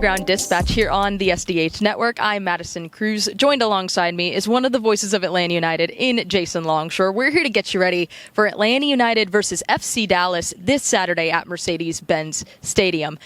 Underground Dispatch here on the SDH Network. I'm Madison Cruz. Joined alongside me is one of the voices of Atlanta United in Jason Longshore. We're here to get you ready for Atlanta United versus FC Dallas this Saturday at Mercedes-Benz Stadium.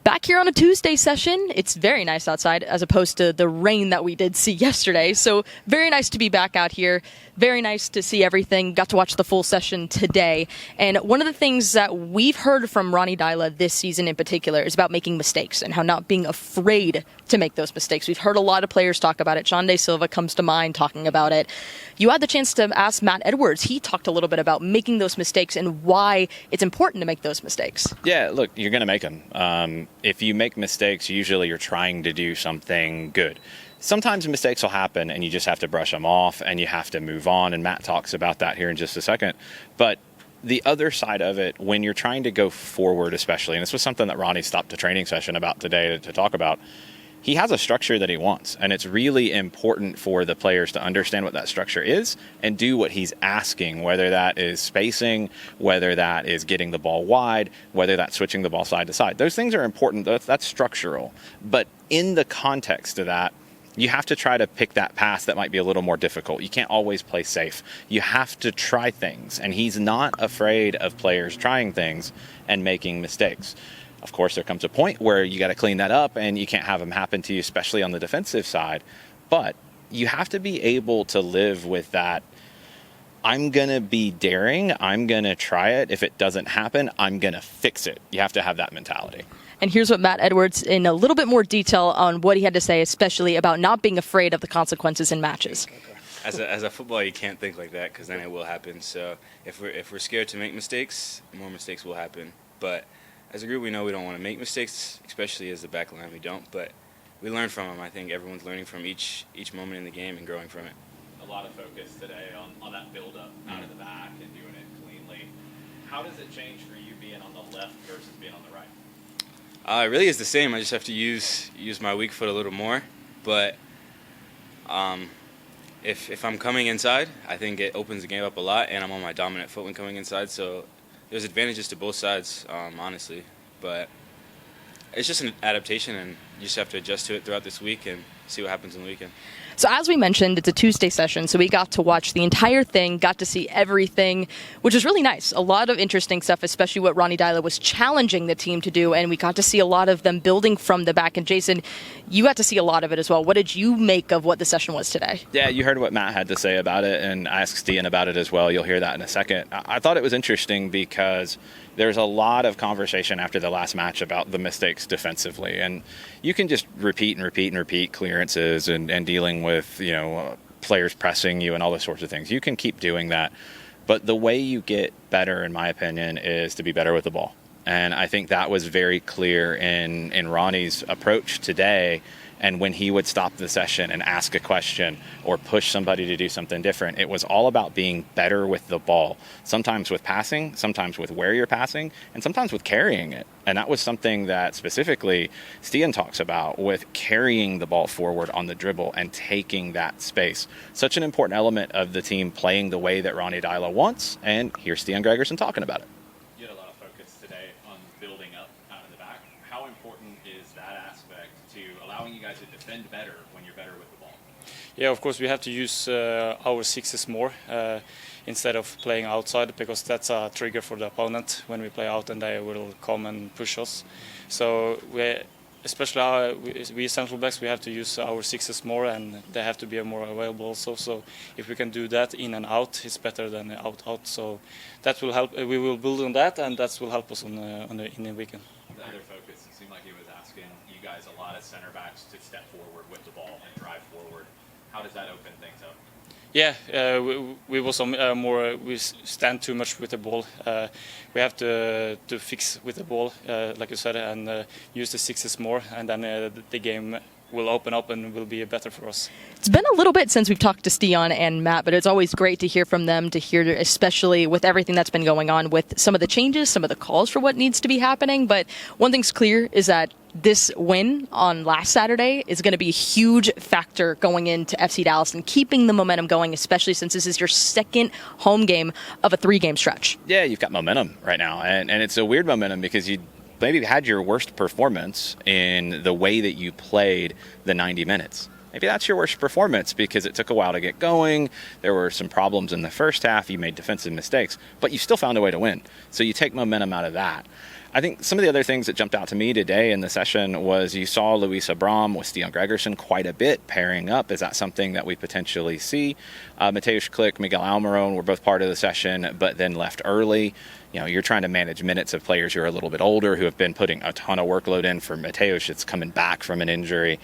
Back here on a Tuesday session. It's very nice outside as opposed to the rain that we did see yesterday. So very nice to be back out here. Very nice to see everything. Got to watch the full session today. And one of the things that we've heard from Ronny Deila this season in particular is about making mistakes and how not being afraid to make those mistakes. We've heard a lot of players talk about it. Sean De Silva comes to mind talking about it. You had the chance to ask Matt Edwards. He talked a little bit about making those mistakes and why it's important to make those mistakes. Yeah, look, you're going to make them. If you make mistakes, usually you're trying to do something good. Sometimes mistakes will happen and you just have to brush them off and you have to move on. And Matt talks about that here in just a second. But the other side of it, when you're trying to go forward especially, and this was something that Ronny stopped the training session about today to talk about, he has a structure that he wants, and it's really important for the players to understand what that structure is and do what he's asking, whether that is spacing, whether that is getting the ball wide, whether that's switching the ball side to side. Those things are important. That's structural. But in the context of that, you have to try to pick that pass that might be a little more difficult. You can't always play safe. You have to try things, and he's not afraid of players trying things and making mistakes. Of course, there comes a point where you got to clean that up and you can't have them happen to you, especially on the defensive side. But you have to be able to live with that. I'm going to be daring. I'm going to try it. If it doesn't happen, I'm going to fix it. You have to have that mentality. And here's what Matt Edwards, in a little bit more detail on what he had to say, especially about not being afraid of the consequences in matches. As a footballer, you can't think like that because then it will happen. So if we're scared to make mistakes, more mistakes will happen. But as a group, we know we don't want to make mistakes, especially as the back line, we don't. But we learn from them. I think everyone's learning from each moment in the game and growing from it. A lot of focus today on that build-up out of the back and doing it cleanly. How does it change for you being on the left versus being on the right? It really is the same. I just have to use my weak foot a little more. But if I'm coming inside, I think it opens the game up a lot, and I'm on my dominant foot when coming inside. So there's advantages to both sides, honestly. But it's just an adaptation, and you just have to adjust to it throughout this week and see what happens in the weekend. So as we mentioned, it's a Tuesday session, so we got to watch the entire thing, got to see everything, which was really nice. A lot of interesting stuff, especially what Ronny Deila was challenging the team to do, and we got to see a lot of them building from the back. And Jason, you got to see a lot of it as well. What did you make of what the session was today? Yeah, you heard what Matt had to say about it, and I asked Stian about it as well. You'll hear that in a second. I thought it was interesting because there's a lot of conversation after the last match about the mistakes defensively, and you can just repeat clearances and dealing with players pressing you and all those sorts of things. You can keep doing that, but the way you get better, in my opinion, is to be better with the ball. And I think that was very clear in Ronny's approach today. And when he would stop the session and ask a question or push somebody to do something different, it was all about being better with the ball. Sometimes with passing, sometimes with where you're passing, and sometimes with carrying it. And that was something that specifically Stian talks about with carrying the ball forward on the dribble and taking that space. Such an important element of the team playing the way that Ronny Deila wants. And here's Stian Gregersen talking about it. You had a lot of focus today on building up out of the back. How important is that aspect to allowing you guys to defend better when you're better with the ball? Yeah, of course we have to use our sixes more instead of playing outside, because that's a trigger for the opponent when we play out and they will come and push us. So we central backs, we have to use our sixes more, and they have to be more available also. So if we can do that in and out, it's better than out. So that will help. We will build on that, and that will help us in the weekend. The other focus, it seemed like he was asking you guys a lot of center backs to step forward with the ball and drive forward. How does that open things up? Yeah, we was more. We stand too much with the ball. We have to fix with the ball, like you said, and use the sixes more, and then the game will open up and will be better for us. It's been a little bit since we've talked to Stian and Matt, but it's always great to hear from them, to hear, especially with everything that's been going on with some of the changes, some of the calls for what needs to be happening. But one thing's clear is that this win on last Saturday is going to be a huge factor going into FC Dallas and keeping the momentum going, especially since this is your second home game of a 3-game stretch. Yeah, you've got momentum right now, and it's a weird momentum because maybe had your worst performance in the way that you played the 90 minutes. Maybe that's your worst performance because it took a while to get going. There were some problems in the first half. You made defensive mistakes, but you still found a way to win. So you take momentum out of that. I think some of the other things that jumped out to me today in the session was you saw Luis Abram with Stian Gregersen quite a bit pairing up. Is that something that we potentially see? Mateusz Klich, Miguel Almiron were both part of the session, but then left early. You know, you're trying to manage minutes of players who are a little bit older, who have been putting a ton of workload in. For Mateusz, it's coming back from an injury.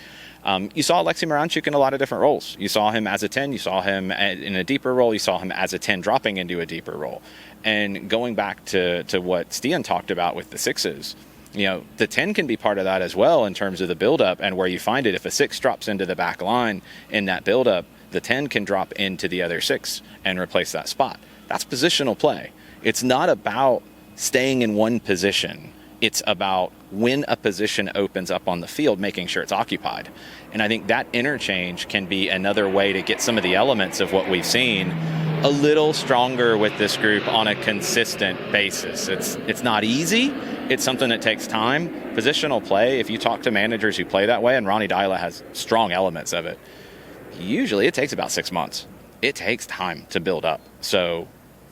You saw Alexei Miranchuk in a lot of different roles. You saw him as a 10. You saw him in a deeper role. You saw him as a 10 dropping into a deeper role. And going back to what Stian talked about with the sixes, you know, the 10 can be part of that as well in terms of the buildup and where you find it. If a 6 drops into the back line in that buildup, the 10 can drop into the other 6 and replace that spot. That's positional play. It's not about staying in one position. It's about when a position opens up on the field, making sure it's occupied. And I think that interchange can be another way to get some of the elements of what we've seen a little stronger with this group on a consistent basis. It's not easy. It's something that takes time. Positional play, if you talk to managers who play that way, and Ronnie Dyla has strong elements of it, usually it takes about 6 months. It takes time to build up. So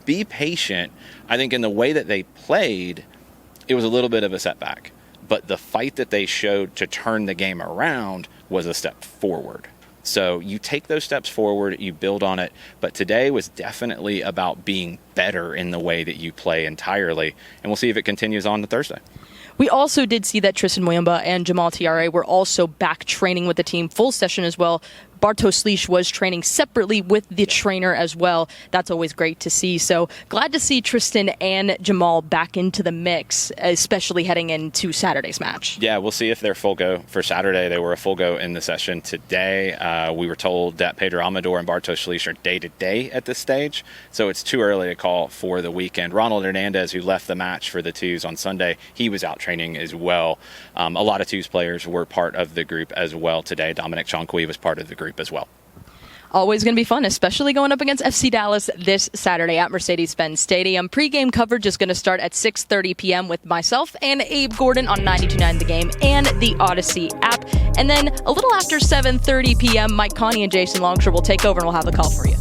be patient. I think in the way that they played, it was a little bit of a setback, but the fight that they showed to turn the game around was a step forward. So you take those steps forward, you build on it, but today was definitely about being better in the way that you play entirely, and we'll see if it continues on to Thursday. We also did see that Tristan Muyumba and Jamal Tiare were also back training with the team, full session as well. Bartosz Lisz was training separately with the trainer as well. That's always great to see. So glad to see Tristan and Jamal back into the mix, especially heading into Saturday's match. Yeah, we'll see if they're full go for Saturday. They were a full go in the session today. We were told that Pedro Amador and Bartosz Lisz are day-to-day at this stage, so it's too early to call for the weekend. Ronald Hernandez, who left the match for the twos on Sunday, he was out training as well. A lot of twos players were part of the group as well today. Dominic Chonqui was part of the group as well. Always going to be fun, especially going up against FC Dallas this Saturday at Mercedes-Benz Stadium. Pre-game coverage is going to start at 6:30 p.m. with myself and Abe Gordon on 92.9 The Game and the Odyssey app. And then a little after 7:30 p.m., Mike Connie and Jason Longshore will take over and we'll have the call for you.